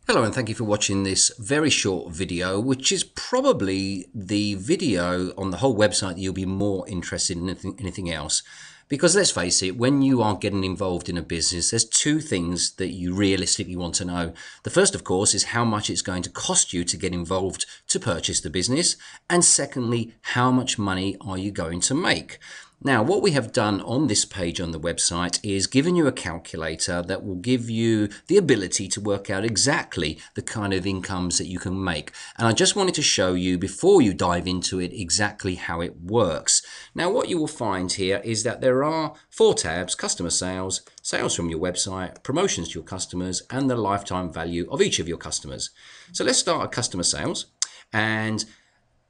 Hello and thank you for watching this very short video, which is probably the video on the whole website that you'll be more interested in than anything else. Because let's face it, when you are getting involved in a business, there's two things that you realistically want to know. The first, of course, is how much it's going to cost you to get involved to purchase the business. And secondly, how much money are you going to make? Now, what we have done on this page on the website is given you a calculator that will give you the ability to work out exactly the kind of incomes that you can make. And I just wanted to show you, before you dive into it, exactly how it works. Now, what you will find here is that there are 4 tabs: customer sales, sales from your website, promotions to your customers, and the lifetime value of each of your customers. So let's start at customer sales. And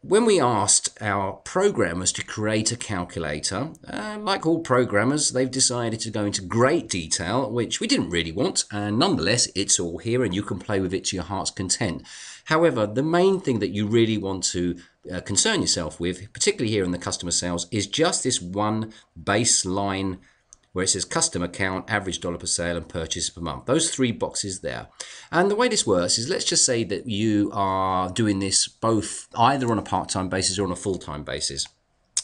when we asked our programmers to create a calculator, like all programmers, they've decided to go into great detail, which we didn't really want, and nonetheless, it's all here and you can play with it to your heart's content. However, the main thing that you really want to concern yourself with, particularly here in the customer sales, is just this one baseline where it says customer count, average dollar per sale, and purchase per month. Those 3 boxes there. And the way this works is, let's just say that you are doing this both either on a part-time basis or on a full-time basis.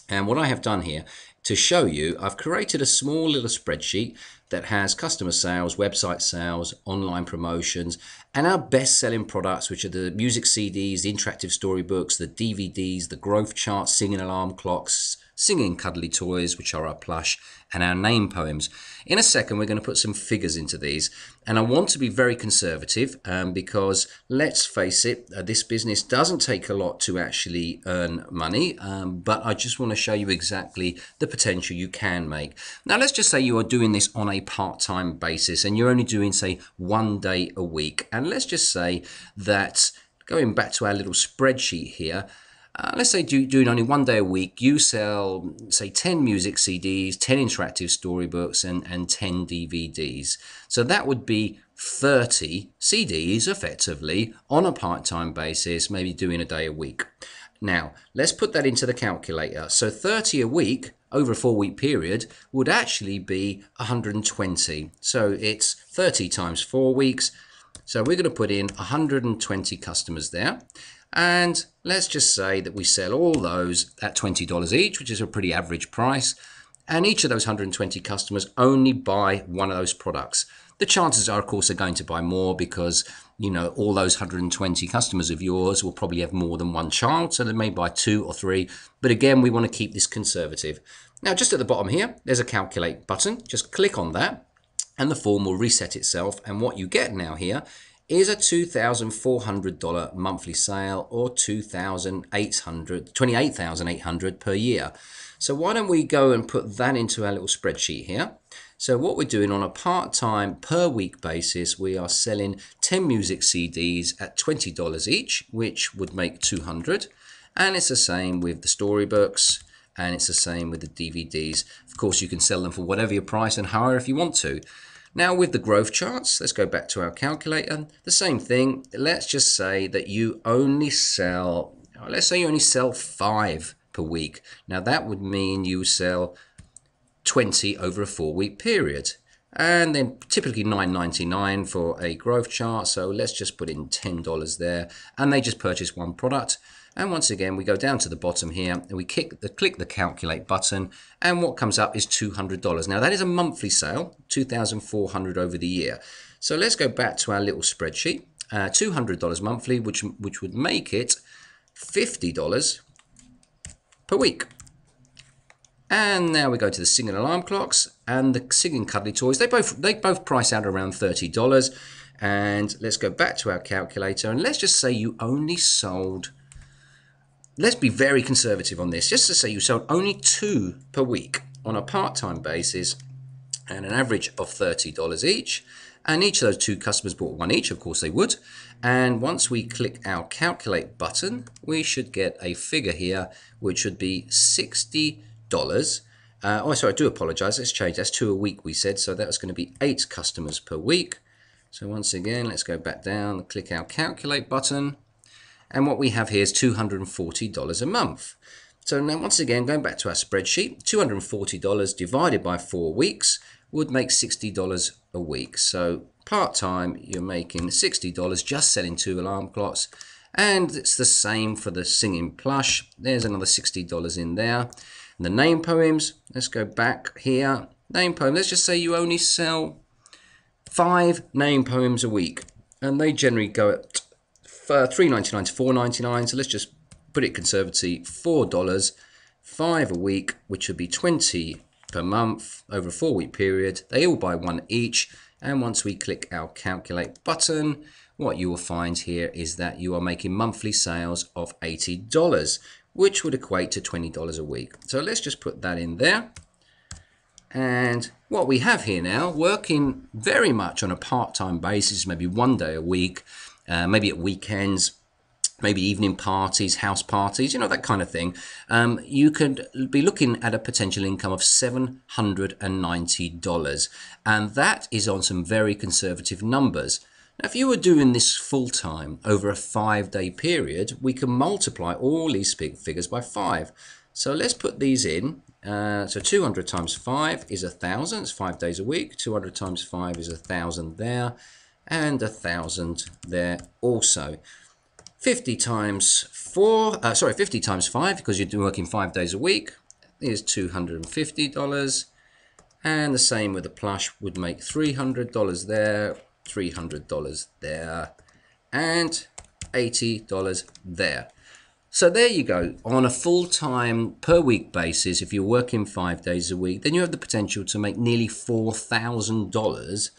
And what I have done here to show you, I've created a small little spreadsheet that has customer sales, website sales, online promotions, and our best-selling products, which are the music CDs, the interactive storybooks, the DVDs, the growth charts, singing alarm clocks, singing cuddly toys, which are our plush, and our name poems. In a second, we're going to put some figures into these. And I want to be very conservative because, let's face it, this business doesn't take a lot to actually earn money, but I just want to show you exactly the potential you can make. Now, let's just say you are doing this on a part-time basis and you're only doing, say, 1 day a week. And let's just say that, going back to our little spreadsheet here, let's say doing only 1 day a week, you sell, say, 10 music CDs, 10 interactive storybooks, and 10 DVDs. So that would be 30 CDs, effectively, on a part-time basis, maybe doing a day a week. Now, let's put that into the calculator. So 30 a week over a 4-week period would actually be 120. So it's 30 times 4 weeks. So we're going to put in 120 customers there. And let's just say that we sell all those at $20 each, which is a pretty average price. And each of those 120 customers only buy one of those products. The chances are, of course, they're going to buy more because, you know, all those 120 customers of yours will probably have more than one child, so they may buy 2 or 3. But again, we want to keep this conservative. Now, just at the bottom here, there's a calculate button. Just click on that and the form will reset itself. And what you get now here is a $2,400 monthly sale, or $28,800 per year. So why don't we go and put that into our little spreadsheet here. So what we're doing on a part-time per week basis, we are selling 10 music CDs at $20 each, which would make 200. And it's the same with the storybooks, and it's the same with the DVDs. Of course, you can sell them for whatever your price and higher if you want to. Now, with the growth charts, let's go back to our calculator. The same thing. Let's just say that you only sell, let's say you only sell 5 per week. Now, that would mean you sell 20 over a 4-week period. And then typically $9.99 for a growth chart. So let's just put in $10 there. And they just purchase 1 product. And once again, we go down to the bottom here and we click the calculate button, and what comes up is $200. Now that is a monthly sale, $2,400 over the year. So let's go back to our little spreadsheet. $200 monthly, which would make it $50 per week. And now we go to the singing alarm clocks and the singing cuddly toys. They both price out around $30. And let's go back to our calculator and let's just say you only sold, let's be very conservative on this, just to say you sold only 2 per week on a part-time basis and an average of $30 each. And each of those 2 customers bought 1 each, of course they would. And once we click our calculate button, we should get a figure here, which would be $60. Oh, sorry, I do apologize. Let's change. That's 2 a week, we said. So that's going to be 8 customers per week. So once again, let's go back down, click our calculate button. And what we have here is $240 a month. So now once again, going back to our spreadsheet, $240 divided by 4 weeks would make $60 a week. So Part-time, you're making $60 just selling 2 alarm clocks. And it's the same for the singing plush. There's another $60 in there. And the name poems, let's go back here. Name poem, let's just say you only sell 5 name poems a week. And they generally go at $3.99 to $4.99. So let's just put it conservatively, $4, 5 a week, which would be 20 per month over a 4-week period. They all buy 1 each. And once we click our calculate button, what you will find here is that you are making monthly sales of $80, which would equate to $20 a week. So let's just put that in there. And what we have here now, working very much on a part-time basis, maybe 1 day a week, maybe at weekends, maybe evening parties, house parties, you know, that kind of thing. You could be looking at a potential income of $790. And that is on some very conservative numbers. Now, if you were doing this full-time over a 5-day period, we can multiply all these figures by 5. So let's put these in. So 200 times 5 is 1,000. It's 5 days a week. 200 times 5 is 1,000 there. And 1,000 there also. 50 times 5, because you're working 5 days a week, is $250. And the same with the plush would make $300 there, $300 there, and $80 there. So there you go. On a full-time per week basis, if you're working 5 days a week, then you have the potential to make nearly $4,000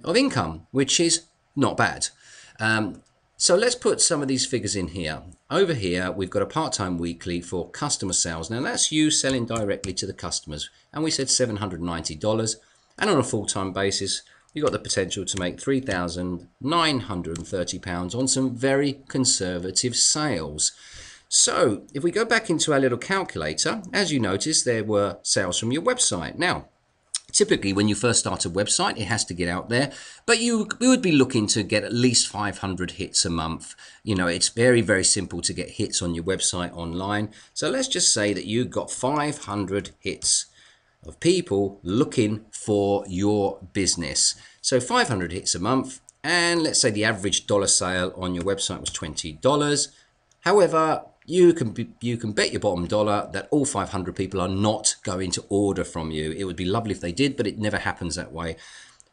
of income, which is not bad. So let's put some of these figures in here. Over here, we've got a part-time weekly for customer sales. Now that's you selling directly to the customers. And we said $790. And on a full-time basis, you've got the potential to make £3,930 on some very conservative sales. So if we go back into our little calculator, as you notice, there were sales from your website. Now, typically, when you first start a website, it has to get out there, but you would be looking to get at least 500 hits a month. You know, it's very, very simple to get hits on your website online. So let's just say that you got 500 hits of people looking for your business. So 500 hits a month, and let's say the average dollar sale on your website was $20. However, you can bet your bottom dollar that all 500 people are not going to order from you. It would be lovely if they did, but it never happens that way.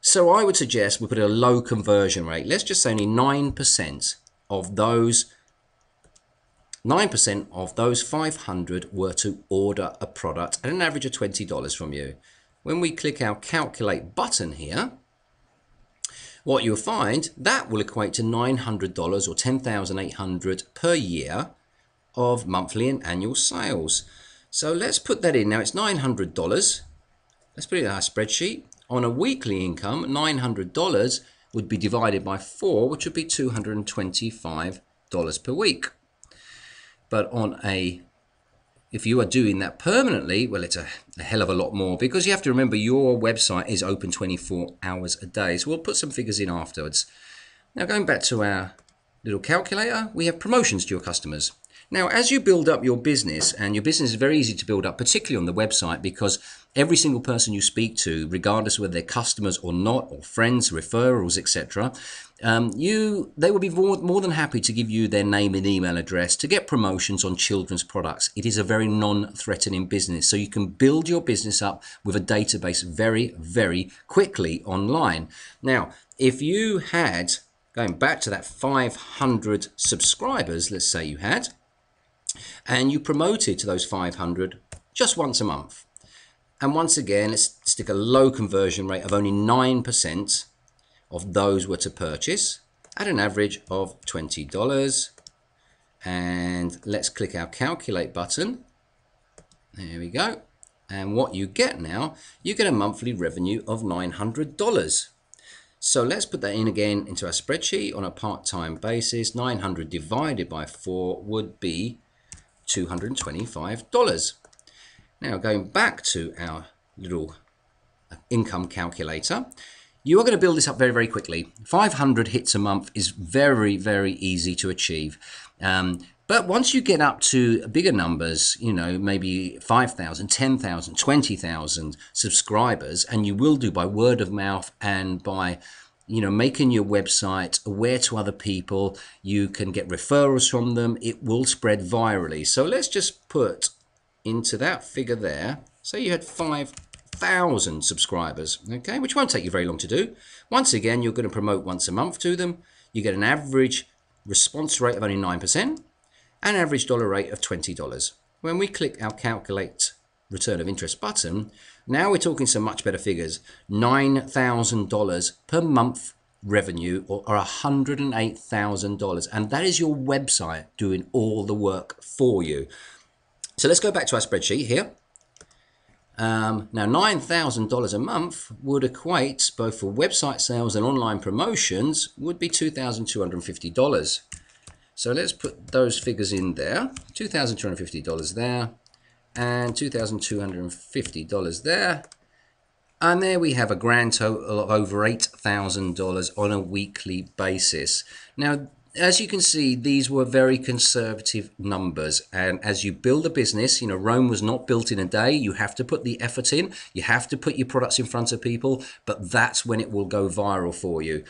So I would suggest we put a low conversion rate. Let's just say only 9% of those 500 were to order a product at an average of $20 from you. When we click our calculate button here, what you'll find that will equate to $900 or $10,800 per year of monthly and annual sales. So let's put that in. Now it's $900. Let's put it in our spreadsheet. On a weekly income, $900 would be divided by 4, which would be $225 per week. But if you are doing that permanently, well, it's a hell of a lot more, because you have to remember your website is open 24 hours a day. So we'll put some figures in afterwards. Now going back to our little calculator, we have promotions to your customers. Now, as you build up your business, and your business is very easy to build up, particularly on the website, because every single person you speak to, regardless of whether they're customers or not, or friends, referrals, etc., they will be more than happy to give you their name and email address to get promotions on children's products. It is a very non-threatening business, so you can build your business up with a database very, very quickly online. Now, if you had, going back to that 500 subscribers, let's say you had, and you promoted to those 500 just once a month. And once again, let's stick a low conversion rate of only 9% of those were to purchase at an average of $20. And let's click our calculate button. There we go. And what you get now, you get a monthly revenue of $900. So let's put that in again into our spreadsheet on a part-time basis. 900 divided by 4 would be $225. Now going back to our little income calculator, you are going to build this up very, very quickly. 500 hits a month is very, very easy to achieve. But once you get up to bigger numbers, you know, maybe 5,000, 10,000, 20,000 subscribers, and you will do by word of mouth and by making your website aware to other people. You can get referrals from them. It will spread virally. So let's just put into that figure there, say you had 5,000 subscribers, okay, which won't take you very long to do. Once again, you're going to promote once a month to them. You get an average response rate of only 9% and an average dollar rate of $20. When we click our calculate return of interest button, now we're talking some much better figures. $9,000 per month revenue, or $108,000, and that is your website doing all the work for you. So let's go back to our spreadsheet here. Now $9,000 a month would equate, both for website sales and online promotions, would be $2,250. So let's put those figures in there. $2,250 there and $2,250 there. And there we have a grand total of over $8,000 on a weekly basis. Now, as you can see, these were very conservative numbers. And as you build a business, Rome was not built in a day. You have to put the effort in. You have to put your products in front of people, but that's when it will go viral for you.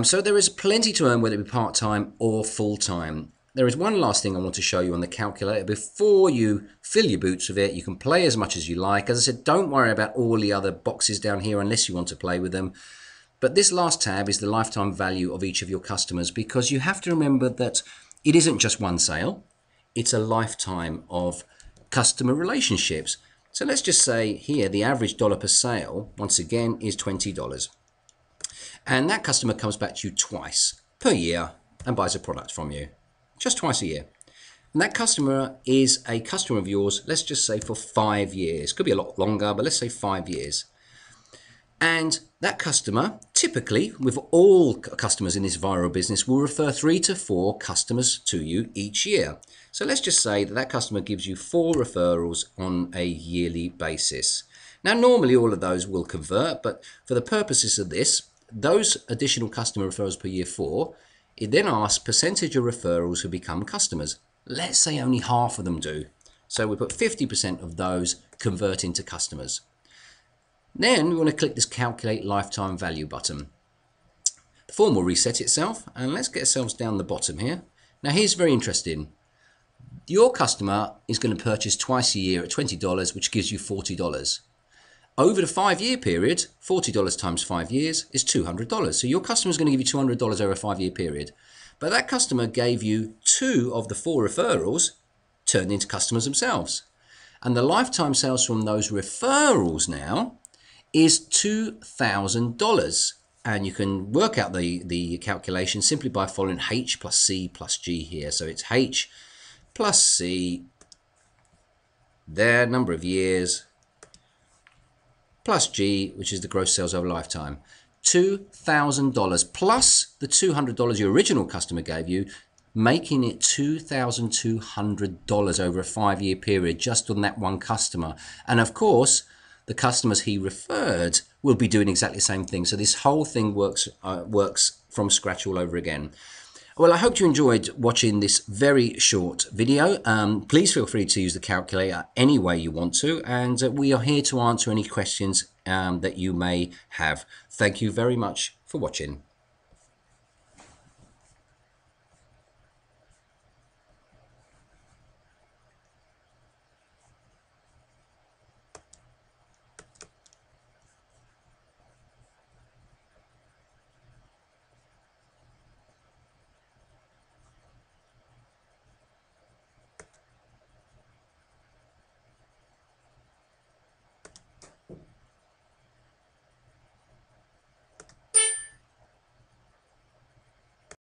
So there is plenty to earn, whether it be part-time or full-time. There is one last thing I want to show you on the calculator before you fill your boots with it. You can play as much as you like. As I said, don't worry about all the other boxes down here unless you want to play with them. But this last tab is the lifetime value of each of your customers, because you have to remember that it isn't just one sale. It's a lifetime of customer relationships. So let's just say here the average dollar per sale, once again, is $20. And that customer comes back to you twice per year and buys a product from you. Just twice a year. And that customer is a customer of yours, let's just say for 5 years. Could be a lot longer, but let's say 5 years. And that customer, typically, with all customers in this viral business, will refer 3 to 4 customers to you each year. So let's just say that that customer gives you 4 referrals on a yearly basis. Now, normally all of those will convert, but for the purposes of this, those additional customer referrals per year 4, it then asks percentage of referrals who become customers. Let's say only half of them do. So we put 50% of those convert into customers. Then we want to click this calculate lifetime value button. The form will reset itself, and let's get ourselves down the bottom here. Now here's very interesting. Your customer is going to purchase twice a year at $20, which gives you $40. Over the 5-year period, $40 times 5 years is $200. So your customer is going to give you $200 over a 5-year period. But that customer gave you 2 of the 4 referrals turned into customers themselves. And the lifetime sales from those referrals now is $2,000. And you can work out the calculation simply by following H plus C plus G here. So it's H plus C, their number of years, plus G, which is the gross sales over lifetime. $2,000 plus the $200 your original customer gave you, making it $2,200 over a 5-year period just on that one customer. And of course, the customers he referred will be doing exactly the same thing. So this whole thing works from scratch all over again. Well, I hope you enjoyed watching this very short video. Please feel free to use the calculator any way you want to, and we are here to answer any questions that you may have. Thank you very much for watching.